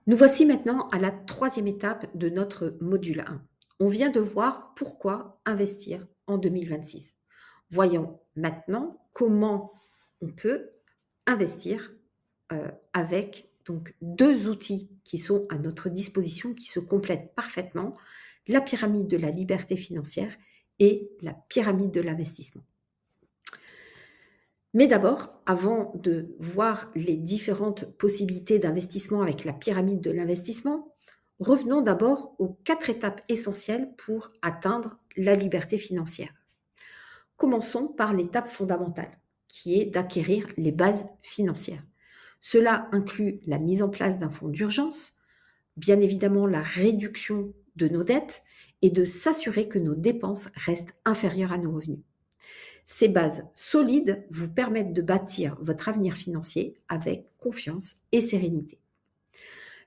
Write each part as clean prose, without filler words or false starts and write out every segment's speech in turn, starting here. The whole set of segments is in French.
Nous voici maintenant à la troisième étape de notre module 1. On vient de voir pourquoi investir en 2026. Voyons maintenant comment on peut investir avec donc deux outils qui sont à notre disposition, qui se complètent parfaitement, la pyramide de la liberté financière et la pyramide de l'investissement. Mais d'abord, avant de voir les différentes possibilités d'investissement avec la pyramide de l'investissement, revenons d'abord aux 4 étapes essentielles pour atteindre la liberté financière. Commençons par l'étape fondamentale, qui est d'acquérir les bases financières. Cela inclut la mise en place d'un fonds d'urgence, bien évidemment la réduction de nos dettes et de s'assurer que nos dépenses restent inférieures à nos revenus. Ces bases solides vous permettent de bâtir votre avenir financier avec confiance et sérénité.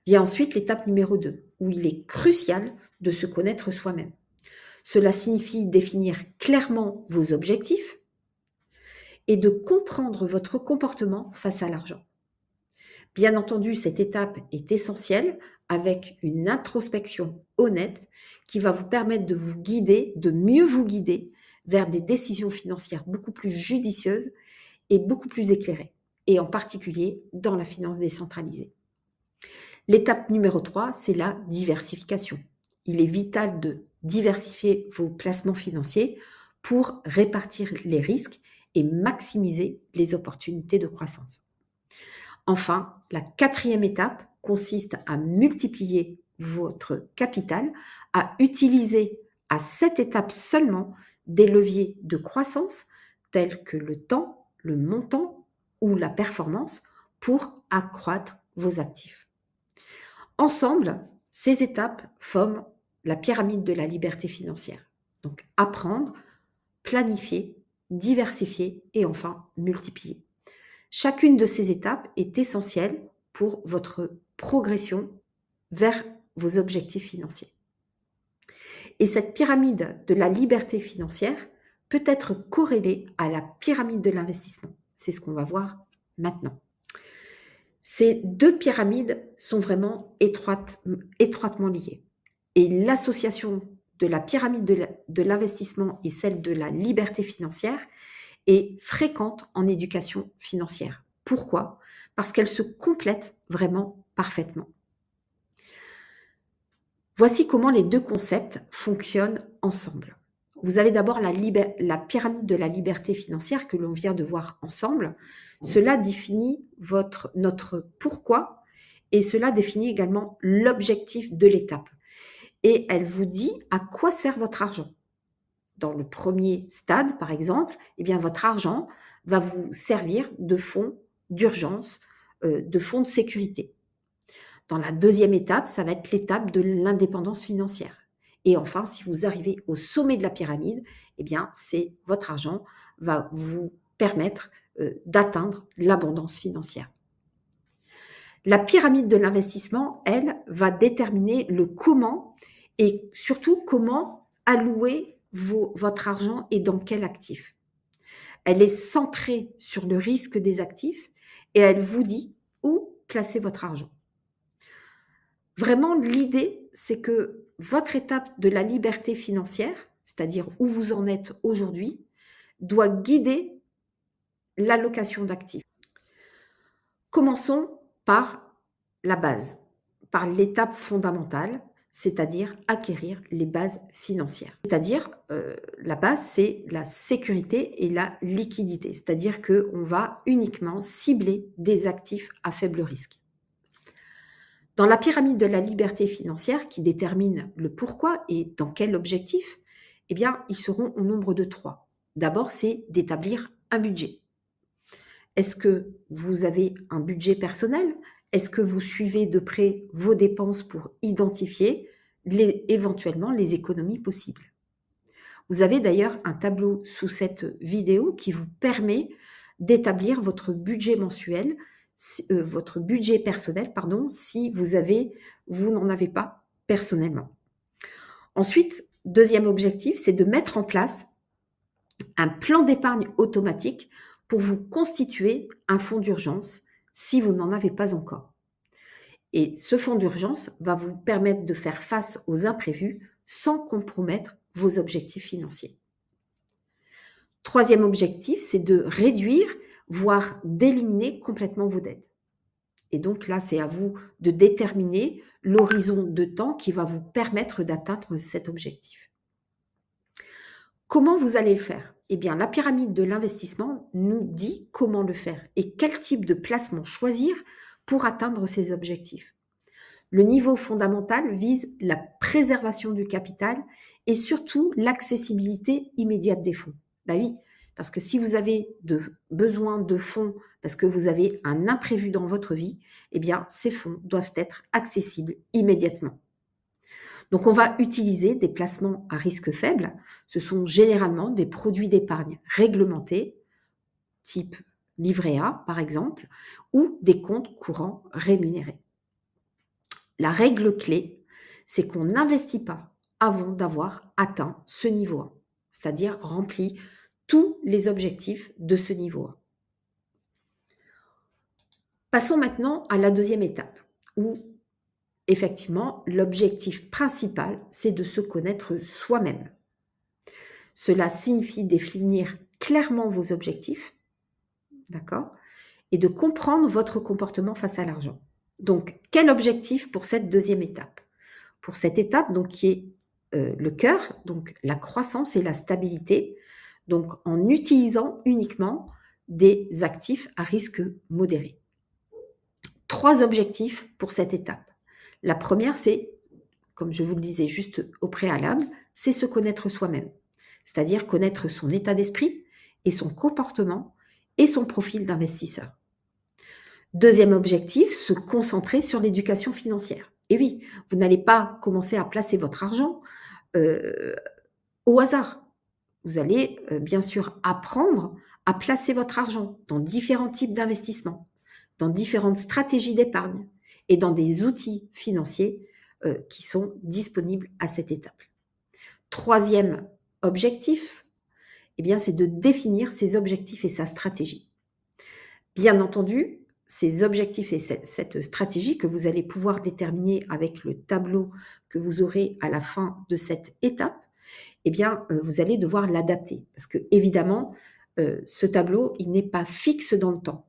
Vient ensuite l'étape numéro 2, où il est crucial de se connaître soi-même. Cela signifie définir clairement vos objectifs et de comprendre votre comportement face à l'argent. Bien entendu, cette étape est essentielle avec une introspection honnête qui va vous permettre de vous guider, de mieux vous guider vers des décisions financières beaucoup plus judicieuses et beaucoup plus éclairée, et en particulier dans la finance décentralisée. L'étape numéro 3, c'est la diversification. Il est vital de diversifier vos placements financiers pour répartir les risques et maximiser les opportunités de croissance. Enfin, la quatrième étape consiste à multiplier votre capital, à utiliser à cette étape seulement des leviers de croissance tels que le temps, le montant ou la performance pour accroître vos actifs. Ensemble, ces étapes forment la pyramide de la liberté financière. Donc apprendre, planifier, diversifier et enfin multiplier. Chacune de ces étapes est essentielle pour votre progression vers vos objectifs financiers. Et cette pyramide de la liberté financière peut être corrélée à la pyramide de l'investissement. C'est ce qu'on va voir maintenant. Ces deux pyramides sont vraiment étroitement liées. Et l'association de la pyramide de l'investissement et celle de la liberté financière est fréquente en éducation financière. Pourquoi? Parce qu'elles se complètent vraiment parfaitement. Voici comment les deux concepts fonctionnent ensemble. Vous avez d'abord la pyramide de la liberté financière que l'on vient de voir ensemble. Cela définit notre pourquoi et cela définit également l'objectif de l'étape. Et elle vous dit à quoi sert votre argent. Dans le premier stade, par exemple, eh bien, votre argent va vous servir de fonds d'urgence, de fonds de sécurité. Dans la deuxième étape, ça va être l'étape de l'indépendance financière. Et enfin, si vous arrivez au sommet de la pyramide, eh bien, c'est votre argent va vous permettre d'atteindre l'abondance financière. La pyramide de l'investissement, elle, va déterminer le comment et surtout comment allouer votre argent et dans quel actif. Elle est centrée sur le risque des actifs et elle vous dit où placer votre argent. Vraiment, l'idée, c'est que votre étape de la liberté financière, c'est-à-dire où vous en êtes aujourd'hui, doit guider l'allocation d'actifs. Commençons par la base, par l'étape fondamentale, c'est-à-dire acquérir les bases financières. C'est-à-dire, la base, c'est la sécurité et la liquidité, c'est-à-dire qu'on va uniquement cibler des actifs à faible risque. Dans la pyramide de la liberté financière qui détermine le pourquoi et dans quel objectif, eh bien, ils seront au nombre de 3. D'abord, c'est d'établir un budget. Est-ce que vous avez un budget personnel? Est-ce que vous suivez de près vos dépenses pour identifier éventuellement les économies possibles? Vous avez d'ailleurs un tableau sous cette vidéo qui vous permet d'établir votre budget mensuel, votre budget personnel, pardon, si vous n'en avez pas personnellement. Ensuite, deuxième objectif, c'est de mettre en place un plan d'épargne automatique pour vous constituer un fonds d'urgence si vous n'en avez pas encore. Et ce fonds d'urgence va vous permettre de faire face aux imprévus sans compromettre vos objectifs financiers. Troisième objectif, c'est de réduire, voire d'éliminer complètement vos dettes. Et donc là, c'est à vous de déterminer l'horizon de temps qui va vous permettre d'atteindre cet objectif. Comment vous allez le faire? Eh bien, la pyramide de l'investissement nous dit comment le faire et quel type de placement choisir pour atteindre ces objectifs. Le niveau fondamental vise la préservation du capital et surtout l'accessibilité immédiate des fonds. Ben oui, parce que si vous avez besoin de fonds parce que vous avez un imprévu dans votre vie, eh bien, ces fonds doivent être accessibles immédiatement. Donc, on va utiliser des placements à risque faible. Ce sont généralement des produits d'épargne réglementés, type livret A par exemple, ou des comptes courants rémunérés. La règle clé, c'est qu'on n'investit pas avant d'avoir atteint ce niveau 1, c'est-à-dire rempli tous les objectifs de ce niveau 1. Passons maintenant à la deuxième étape, où effectivement, l'objectif principal, c'est de se connaître soi-même. Cela signifie définir clairement vos objectifs, d'accord? Et de comprendre votre comportement face à l'argent. Donc, quel objectif pour cette deuxième étape? Pour cette étape, donc, qui est le cœur, donc la croissance et la stabilité, donc en utilisant uniquement des actifs à risque modéré. 3 objectifs pour cette étape. La première, c'est, comme je vous le disais juste au préalable, c'est se connaître soi-même, c'est-à-dire connaître son état d'esprit et son comportement et son profil d'investisseur. Deuxième objectif, se concentrer sur l'éducation financière. Et oui, vous n'allez pas commencer à placer votre argent au hasard. Vous allez bien sûr apprendre à placer votre argent dans différents types d'investissements, dans différentes stratégies d'épargne et dans des outils financiers qui sont disponibles à cette étape. Troisième objectif, eh bien, c'est de définir ses objectifs et sa stratégie. Bien entendu, ces objectifs et cette stratégie que vous allez pouvoir déterminer avec le tableau que vous aurez à la fin de cette étape, eh bien, vous allez devoir l'adapter parce que évidemment, ce tableau, il n'est pas fixe dans le temps.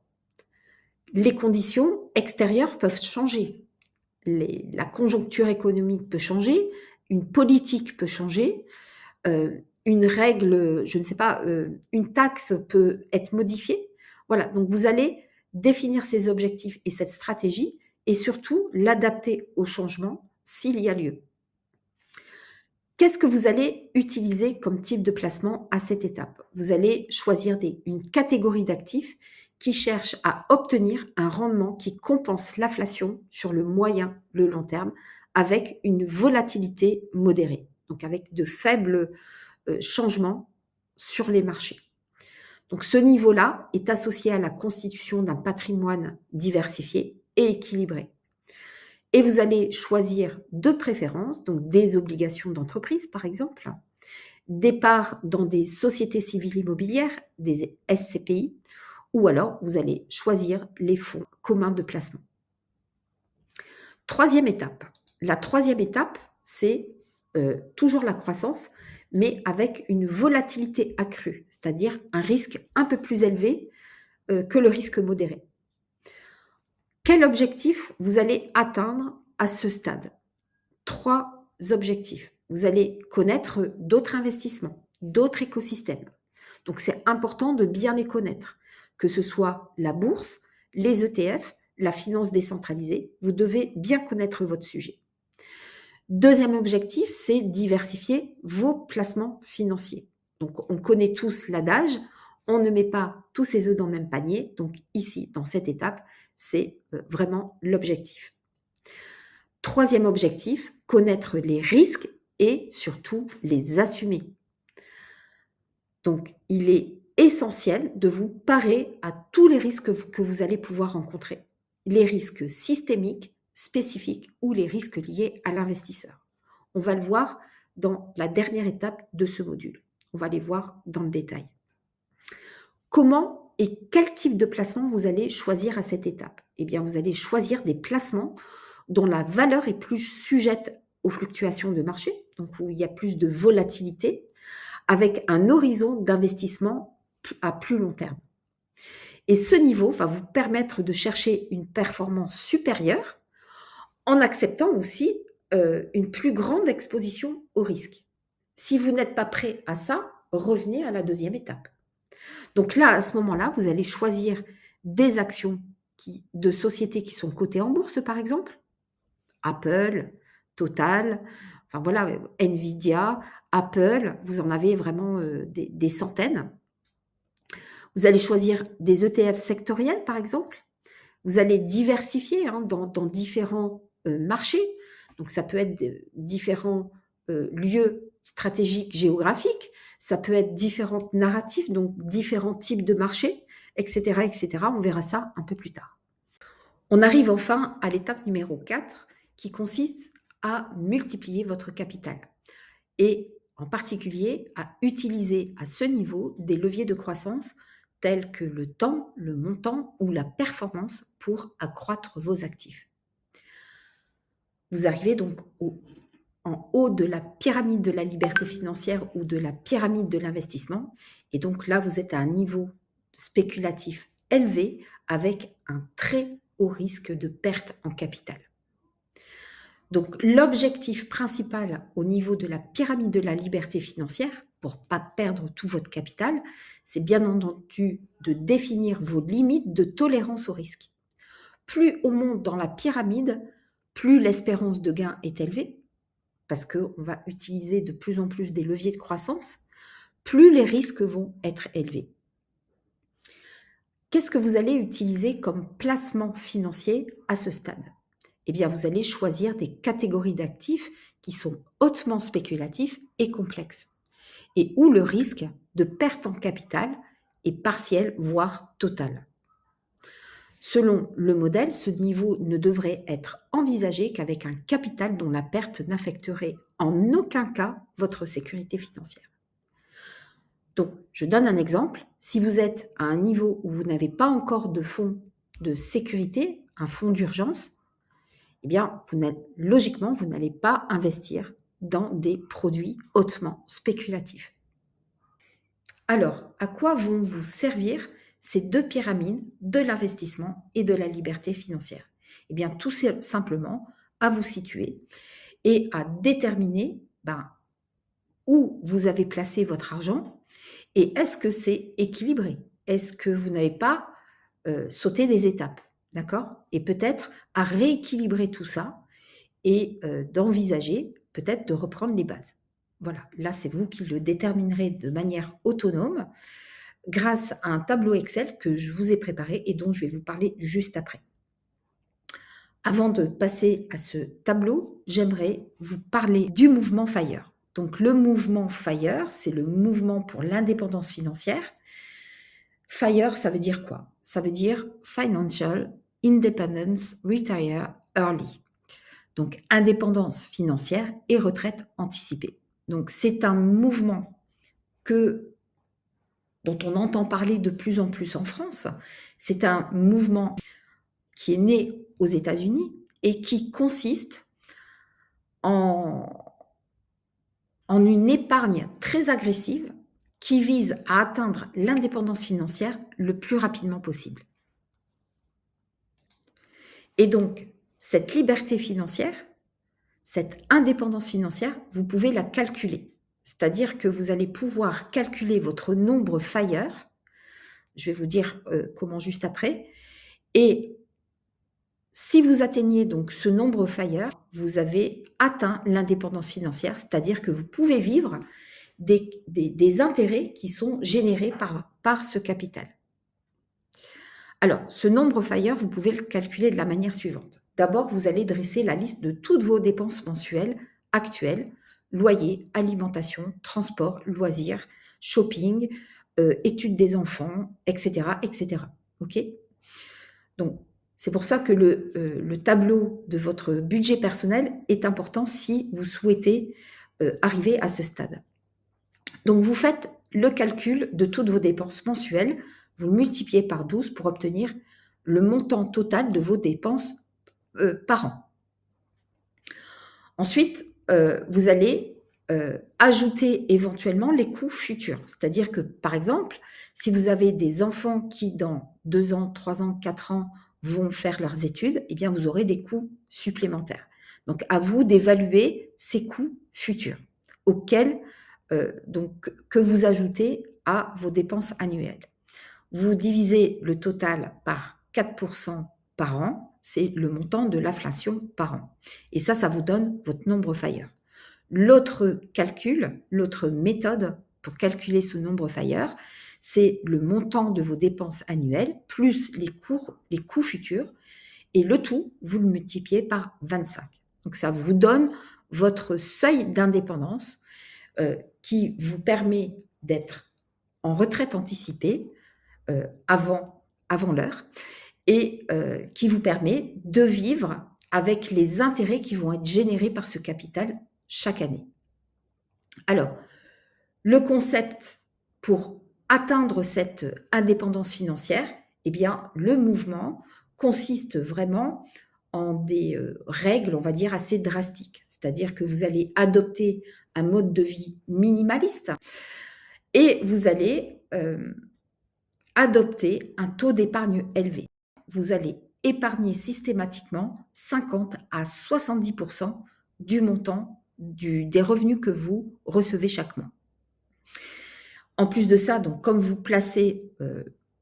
Les conditions extérieures peuvent changer. La conjoncture économique peut changer, une politique peut changer, une règle, je ne sais pas, une taxe peut être modifiée. Voilà, donc vous allez définir ces objectifs et cette stratégie et surtout l'adapter au changement s'il y a lieu. Qu'est-ce que vous allez utiliser comme type de placement à cette étape? Vous allez choisir une catégorie d'actifs qui cherchent à obtenir un rendement qui compense l'inflation sur le moyen, le long terme, avec une volatilité modérée, donc avec de faibles changements sur les marchés. Donc ce niveau-là est associé à la constitution d'un patrimoine diversifié et équilibré. Et vous allez choisir de préférence, donc des obligations d'entreprise par exemple, des parts dans des sociétés civiles immobilières, des SCPI, ou alors vous allez choisir les fonds communs de placement. Troisième étape. La troisième étape, c'est toujours la croissance, mais avec une volatilité accrue, c'est-à-dire un risque un peu plus élevé que le risque modéré. Quel objectif vous allez atteindre à ce stade? 3 objectifs. Vous allez connaître d'autres investissements, d'autres écosystèmes. Donc, c'est important de bien les connaître, que ce soit la bourse, les ETF, la finance décentralisée. Vous devez bien connaître votre sujet. Deuxième objectif, c'est diversifier vos placements financiers. Donc, on connaît tous l'adage, on ne met pas tous ses œufs dans le même panier. Donc, ici, dans cette étape, c'est vraiment l'objectif. Troisième objectif, connaître les risques et surtout les assumer. Donc, il est essentiel de vous parer à tous les risques que vous allez pouvoir rencontrer. Les risques systémiques, spécifiques ou les risques liés à l'investisseur. On va le voir dans la dernière étape de ce module. On va les voir dans le détail. Comment et quel type de placement vous allez choisir à cette étape? Eh bien, vous allez choisir des placements dont la valeur est plus sujette aux fluctuations de marché, donc où il y a plus de volatilité, avec un horizon d'investissement à plus long terme. Et ce niveau va vous permettre de chercher une performance supérieure en acceptant aussi une plus grande exposition au risque. Si vous n'êtes pas prêt à ça, revenez à la deuxième étape. Donc là, à ce moment-là, vous allez choisir des actions de sociétés qui sont cotées en bourse, par exemple, Apple, Total, enfin voilà, Nvidia, Apple, vous en avez vraiment des centaines. Vous allez choisir des ETF sectoriels, par exemple. Vous allez diversifier dans différents marchés. Donc, ça peut être différents lieux stratégiques, géographiques. Ça peut être différents narratifs, donc différents types de marchés, etc., etc. On verra ça un peu plus tard. On arrive enfin à l'étape numéro 4, qui consiste à multiplier votre capital. Et en particulier, à utiliser à ce niveau des leviers de croissance tels que le temps, le montant ou la performance pour accroître vos actifs. Vous arrivez donc en haut de la pyramide de la liberté financière ou de la pyramide de l'investissement. Et donc là, vous êtes à un niveau spéculatif élevé avec un très haut risque de perte en capital. Donc l'objectif principal au niveau de la pyramide de la liberté financière, pour ne pas perdre tout votre capital, c'est bien entendu de définir vos limites de tolérance au risque. Plus on monte dans la pyramide, plus l'espérance de gain est élevée, parce qu'on va utiliser de plus en plus des leviers de croissance, plus les risques vont être élevés. Qu'est-ce que vous allez utiliser comme placement financier à ce stade ? Eh bien, vous allez choisir des catégories d'actifs qui sont hautement spéculatifs et complexes, et où le risque de perte en capital est partiel, voire total. Selon le modèle, ce niveau ne devrait être envisagé qu'avec un capital dont la perte n'affecterait en aucun cas votre sécurité financière. Donc, je donne un exemple. Si vous êtes à un niveau où vous n'avez pas encore de fonds de sécurité, un fonds d'urgence, eh bien, logiquement, vous n'allez pas investir dans des produits hautement spéculatifs. Alors, à quoi vont vous servir ces deux pyramides de l'investissement et de la liberté financière ? Eh bien, tout simplement à vous situer et à déterminer où vous avez placé votre argent et est-ce que c'est équilibré ? Est-ce que vous n'avez pas sauté des étapes ? D'accord ? Et peut-être à rééquilibrer tout ça et d'envisager peut-être de reprendre les bases. Voilà, là c'est vous qui le déterminerez de manière autonome grâce à un tableau Excel que je vous ai préparé et dont je vais vous parler juste après. Avant de passer à ce tableau, j'aimerais vous parler du mouvement FIRE. Donc le mouvement FIRE, c'est le mouvement pour l'indépendance financière. FIRE, ça veut dire quoi ? Ça veut dire Financial Independence Retire Early. Donc indépendance financière et retraite anticipée. Donc c'est un mouvement dont on entend parler de plus en plus en France. C'est un mouvement qui est né aux États-Unis et qui consiste en une épargne très agressive qui vise à atteindre l'indépendance financière le plus rapidement possible. Et donc, cette liberté financière, cette indépendance financière, vous pouvez la calculer. C'est-à-dire que vous allez pouvoir calculer votre nombre FIRE, je vais vous dire comment juste après, et si vous atteignez donc ce nombre FIRE, vous avez atteint l'indépendance financière, c'est-à-dire que vous pouvez vivre des intérêts qui sont générés par ce capital. Alors, ce nombre FIRE, vous pouvez le calculer de la manière suivante. D'abord, vous allez dresser la liste de toutes vos dépenses mensuelles actuelles, loyer, alimentation, transport, loisirs, shopping, études des enfants, etc., etc. OK ? Donc, c'est pour ça que le tableau de votre budget personnel est important si vous souhaitez arriver à ce stade. Donc, vous faites le calcul de toutes vos dépenses mensuelles, vous le multipliez par 12 pour obtenir le montant total de vos dépenses par an. Ensuite, vous allez ajouter éventuellement les coûts futurs. C'est-à-dire que, par exemple, si vous avez des enfants qui, dans 2 ans, 3 ans, 4 ans, vont faire leurs études, eh bien, vous aurez des coûts supplémentaires. Donc, à vous d'évaluer ces coûts futurs auxquels donc, que vous ajoutez à vos dépenses annuelles. Vous divisez le total par 4% par an, c'est le montant de l'inflation par an. Et ça vous donne votre nombre Fire. L'autre calcul, l'autre méthode pour calculer ce nombre Fire, c'est le montant de vos dépenses annuelles plus les coûts futurs. Et le tout, vous le multipliez par 25. Donc ça vous donne votre seuil d'indépendance qui vous permet d'être en retraite anticipée avant l'heure et qui vous permet de vivre avec les intérêts qui vont être générés par ce capital chaque année. Alors, le concept pour atteindre cette indépendance financière, eh bien, le mouvement consiste vraiment en des règles, on va dire, assez drastiques. C'est-à-dire que vous allez adopter un mode de vie minimaliste et vous allez adopter un taux d'épargne élevé. Vous allez épargner systématiquement 50 à 70% du montant des revenus que vous recevez chaque mois. En plus de ça, donc, comme vous placez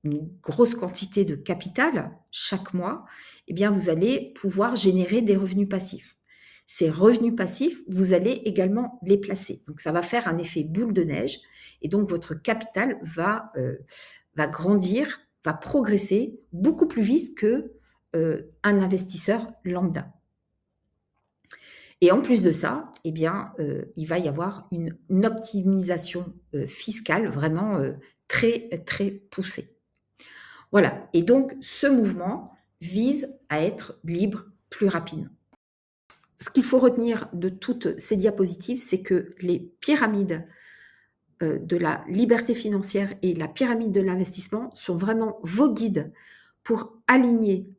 une grosse quantité de capital chaque mois, eh bien, vous allez pouvoir générer des revenus passifs. Ces revenus passifs, vous allez également les placer. Donc, ça va faire un effet boule de neige et donc votre capital va grandir, va progresser beaucoup plus vite qu'un investisseur lambda. Et en plus de ça, eh bien, il va y avoir une optimisation fiscale vraiment très, très poussée. Voilà. Et donc, ce mouvement vise à être libre plus rapidement. Ce qu'il faut retenir de toutes ces diapositives, c'est que les pyramides de la liberté financière et la pyramide de l'investissement sont vraiment vos guides pour aligner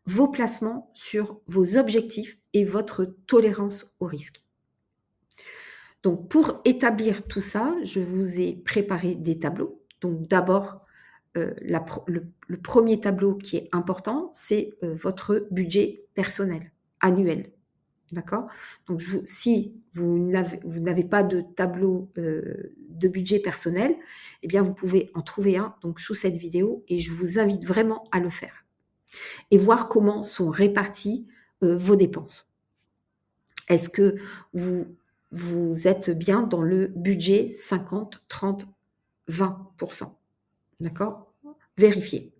vos placements sur vos objectifs et votre tolérance au risque. Donc, pour établir tout ça, je vous ai préparé des tableaux. Donc, d'abord, le premier tableau qui est important, c'est votre budget personnel annuel. D'accord? Donc, si vous n'avez pas de tableau de budget personnel, eh bien, vous pouvez en trouver un donc, sous cette vidéo et je vous invite vraiment à le faire et voir comment sont réparties vos dépenses. Est-ce que vous êtes bien dans le budget 50, 30, 20%? D'accord? Vérifiez.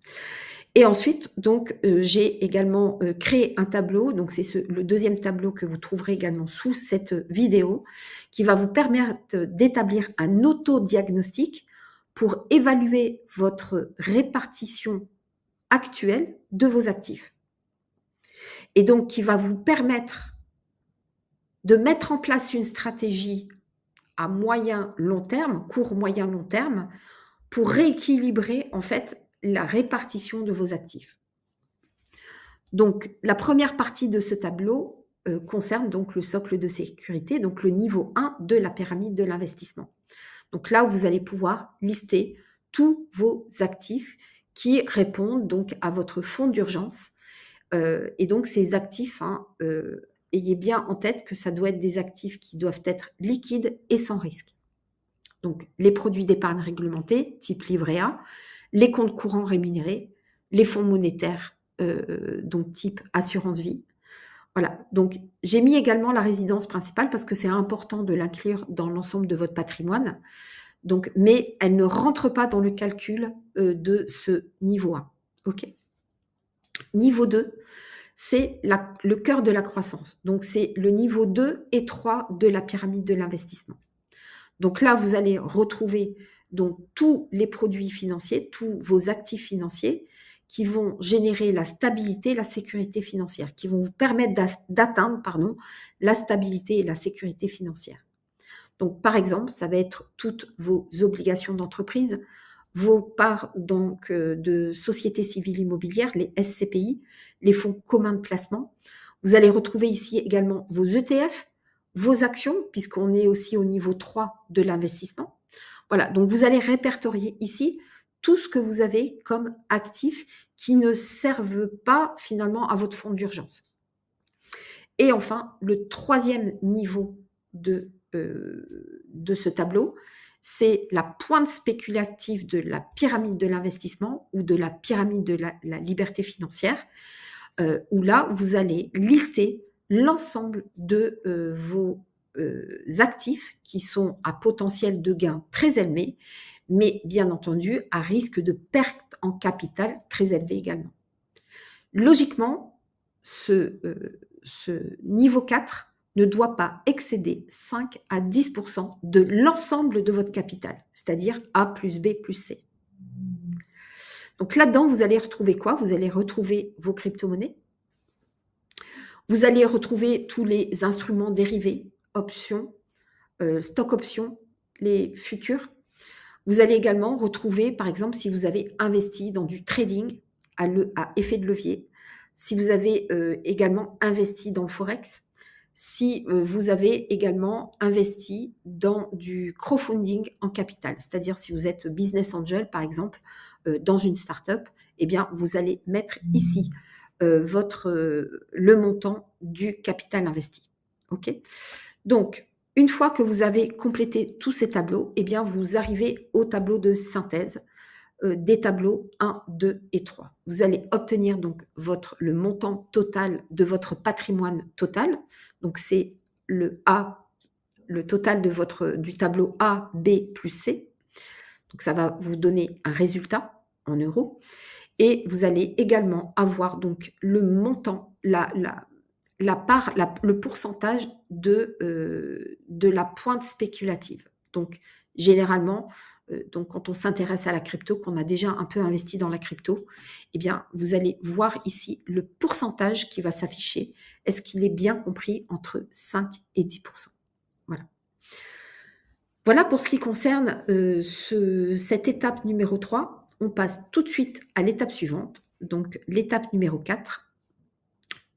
Et ensuite, donc, j'ai également créé un tableau, donc c'est le deuxième tableau que vous trouverez également sous cette vidéo, qui va vous permettre d'établir un autodiagnostic pour évaluer votre répartition actuelle de vos actifs. Et donc, qui va vous permettre de mettre en place une stratégie à moyen long terme, court, moyen, long terme, pour rééquilibrer en fait la répartition de vos actifs. Donc, la première partie de ce tableau concerne donc le socle de sécurité, donc le niveau 1 de la pyramide de l'investissement. Donc là où vous allez pouvoir lister tous vos actifs qui répondent donc à votre fonds d'urgence. Et donc, ces actifs, ayez bien en tête que ça doit être des actifs qui doivent être liquides et sans risque. Donc, les produits d'épargne réglementés, type livret A, les comptes courants rémunérés, les fonds monétaires, donc type assurance vie. Voilà, donc j'ai mis également la résidence principale parce que c'est important de l'inclure dans l'ensemble de votre patrimoine. Donc, mais elle ne rentre pas dans le calcul de ce niveau 1. OK. Niveau 2, c'est le cœur de la croissance. Donc, c'est le niveau 2 et 3 de la pyramide de l'investissement. Donc là, vous allez retrouver donc, tous les produits financiers, tous vos actifs financiers qui vont générer la stabilité, la sécurité financière, qui vont vous permettre d'atteindre la stabilité et la sécurité financière. Donc, par exemple, ça va être toutes vos obligations d'entreprise, vos parts donc, de sociétés civiles immobilières, les SCPI, les fonds communs de placement. Vous allez retrouver ici également vos ETF, vos actions, puisqu'on est aussi au niveau 3 de l'investissement. Voilà, donc vous allez répertorier ici tout ce que vous avez comme actifs qui ne servent pas finalement à votre fonds d'urgence. Et enfin, le troisième niveau de ce tableau, c'est la pointe spéculative de la pyramide de l'investissement ou de la pyramide de la liberté financière, où là, vous allez lister l'ensemble de vos actifs qui sont à potentiel de gain très élevé, mais bien entendu à risque de perte en capital très élevé également. Logiquement, ce niveau 4 ne doit pas excéder 5 à 10% de l'ensemble de votre capital, c'est-à-dire A plus B plus C. Donc là-dedans, vous allez retrouver quoi? Vous allez retrouver vos crypto-monnaies. Vous allez retrouver tous les instruments dérivés, options, stock options, les futurs. Vous allez également retrouver, par exemple, si vous avez investi dans du trading à effet de levier, si vous avez également investi dans le forex, si vous avez également investi dans du crowdfunding en capital, c'est-à-dire si vous êtes business angel, par exemple, dans une startup, eh bien, vous allez mettre ici le montant du capital investi. OK? Donc, une fois que vous avez complété tous ces tableaux, eh bien, vous arrivez au tableau de synthèse des tableaux 1, 2 et 3. Vous allez obtenir donc le montant total de votre patrimoine total. Donc, c'est le total du tableau A, B plus C. Donc, ça va vous donner un résultat en euros. Et vous allez également avoir donc le montant, la part, le pourcentage de la pointe spéculative. Donc, généralement, donc quand on s'intéresse à la crypto, qu'on a déjà un peu investi dans la crypto, eh bien, vous allez voir ici le pourcentage qui va s'afficher. Est-ce qu'il est bien compris entre 5 et 10%? Voilà. Voilà pour ce qui concerne cette étape numéro 3. On passe tout de suite à l'étape suivante, donc l'étape numéro 4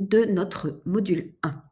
de notre module 1.